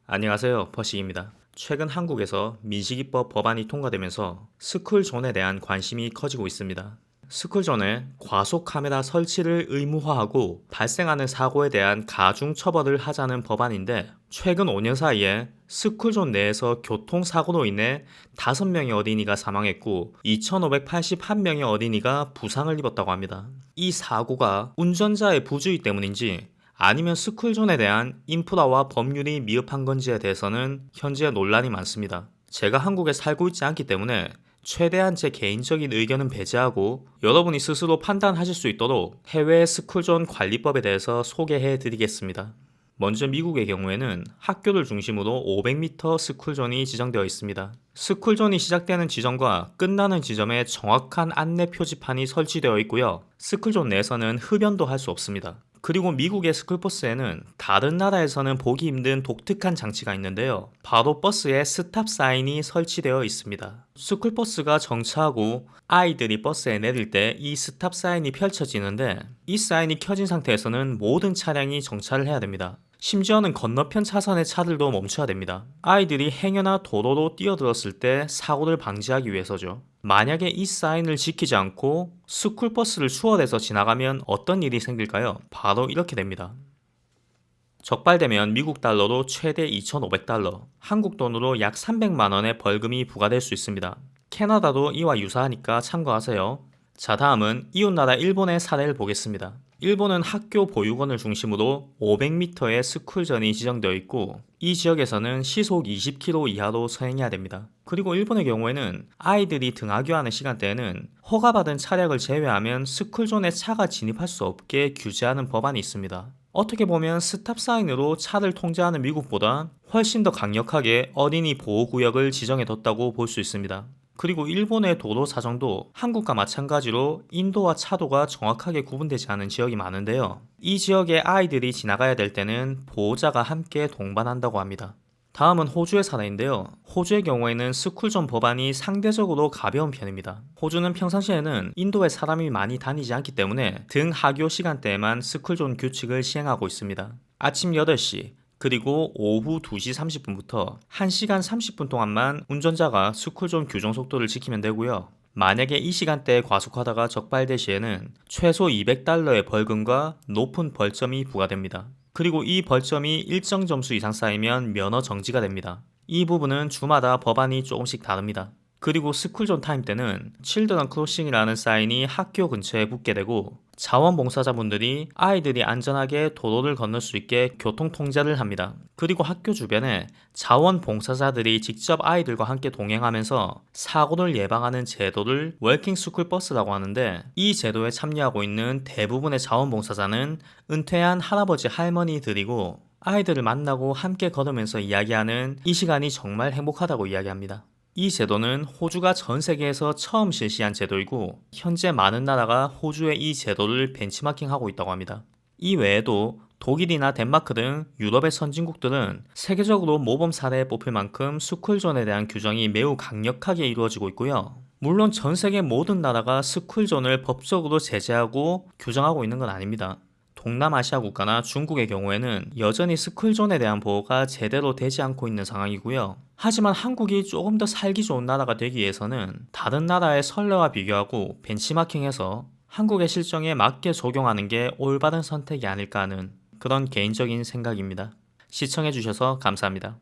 안녕하세요, 퍼식입니다. 최근 한국에서 민식이법 법안이 통과되면서 스쿨존에 대한 관심이 커지고 있습니다. 스쿨존에 과속 카메라 설치를 의무화하고 발생하는 사고에 대한 가중 처벌을 하자는 법안인데, 최근 5년 사이에 스쿨존 내에서 교통사고로 인해 5명의 어린이가 사망했고 2,581명의 어린이가 부상을 입었다고 합니다. 이 사고가 운전자의 부주의 때문인지 아니면 스쿨존에 대한 인프라와 법률이 미흡한 건지에 대해서는 현재 논란이 많습니다. 제가 한국에 살고 있지 않기 때문에 최대한 제 개인적인 의견은 배제하고 여러분이 스스로 판단하실 수 있도록 해외 스쿨존 관리법에 대해서 소개해 드리겠습니다. 먼저 미국의 경우에는 학교를 중심으로 500m 스쿨존이 지정되어 있습니다. 스쿨존이 시작되는 지점과 끝나는 지점에 정확한 안내 표지판이 설치되어 있고요. 스쿨존 내에서는 흡연도 할 수 없습니다. 그리고 미국의 스쿨버스에는 다른 나라에서는 보기 힘든 독특한 장치가 있는데요. 바로 버스에 스탑 사인이 설치되어 있습니다. 스쿨버스가 정차하고 아이들이 버스에 내릴 때 이 스탑 사인이 펼쳐지는데, 이 사인이 켜진 상태에서는 모든 차량이 정차를 해야 됩니다. 심지어는 건너편 차선의 차들도 멈춰야 됩니다. 아이들이 행여나 도로로 뛰어들었을 때 사고를 방지하기 위해서죠. 만약에 이 사인을 지키지 않고 스쿨버스를 추월해서 지나가면 어떤 일이 생길까요? 바로 이렇게 됩니다. 적발되면 미국 달러로 최대 2,500달러, 한국 돈으로 약 300만 원의 벌금이 부과될 수 있습니다. 캐나다도 이와 유사하니까 참고하세요. 자, 다음은 이웃나라 일본의 사례를 보겠습니다. 일본은 학교 보육원을 중심으로 500m의 스쿨존이 지정되어 있고, 이 지역에서는 시속 20km 이하로 서행해야 됩니다. 그리고 일본의 경우에는 아이들이 등하교하는 시간대에는 허가받은 차량을 제외하면 스쿨존에 차가 진입할 수 없게 규제하는 법안이 있습니다. 어떻게 보면 스탑 사인으로 차를 통제하는 미국보다 훨씬 더 강력하게 어린이 보호구역을 지정해뒀다고 볼 수 있습니다. 그리고 일본의 도로 사정도 한국과 마찬가지로 인도와 차도가 정확하게 구분되지 않은 지역이 많은데요. 이 지역에 아이들이 지나가야 될 때는 보호자가 함께 동반한다고 합니다. 다음은 호주의 사례인데요. 호주의 경우에는 스쿨존 법안이 상대적으로 가벼운 편입니다. 호주는 평상시에는 인도에 사람이 많이 다니지 않기 때문에 등하교 시간대에만 스쿨존 규칙을 시행하고 있습니다. 아침 8시, 그리고 오후 2시 30분부터 1시간 30분 동안만 운전자가 스쿨존 규정 속도를 지키면 되고요. 만약에 이 시간대에 과속하다가 적발될 시에는 최소 200달러의 벌금과 높은 벌점이 부과됩니다. 그리고 이 벌점이 일정 점수 이상 쌓이면 면허 정지가 됩니다. 이 부분은 주마다 법안이 조금씩 다릅니다. 그리고 스쿨존 타임 때는 칠드런 크로싱이라는 사인이 학교 근처에 붙게 되고, 자원봉사자분들이 아이들이 안전하게 도로를 건널 수 있게 교통 통제를 합니다. 그리고 학교 주변에 자원봉사자들이 직접 아이들과 함께 동행하면서 사고를 예방하는 제도를 워킹 스쿨 버스라고 하는데, 이 제도에 참여하고 있는 대부분의 자원봉사자는 은퇴한 할아버지 할머니들이고, 아이들을 만나고 함께 걸으면서 이야기하는 이 시간이 정말 행복하다고 이야기합니다. 이 제도는 호주가 전 세계에서 처음 실시한 제도이고, 현재 많은 나라가 호주의 이 제도를 벤치마킹하고 있다고 합니다. 이 외에도 독일이나 덴마크 등 유럽의 선진국들은 세계적으로 모범 사례에 뽑힐 만큼 스쿨존에 대한 규정이 매우 강력하게 이루어지고 있고요. 물론 전 세계 모든 나라가 스쿨존을 법적으로 제재하고 규정하고 있는 건 아닙니다. 동남아시아 국가나 중국의 경우에는 여전히 스쿨존에 대한 보호가 제대로 되지 않고 있는 상황이고요. 하지만 한국이 조금 더 살기 좋은 나라가 되기 위해서는 다른 나라의 선례와 비교하고 벤치마킹해서 한국의 실정에 맞게 적용하는 게 올바른 선택이 아닐까 하는 그런 개인적인 생각입니다. 시청해주셔서 감사합니다.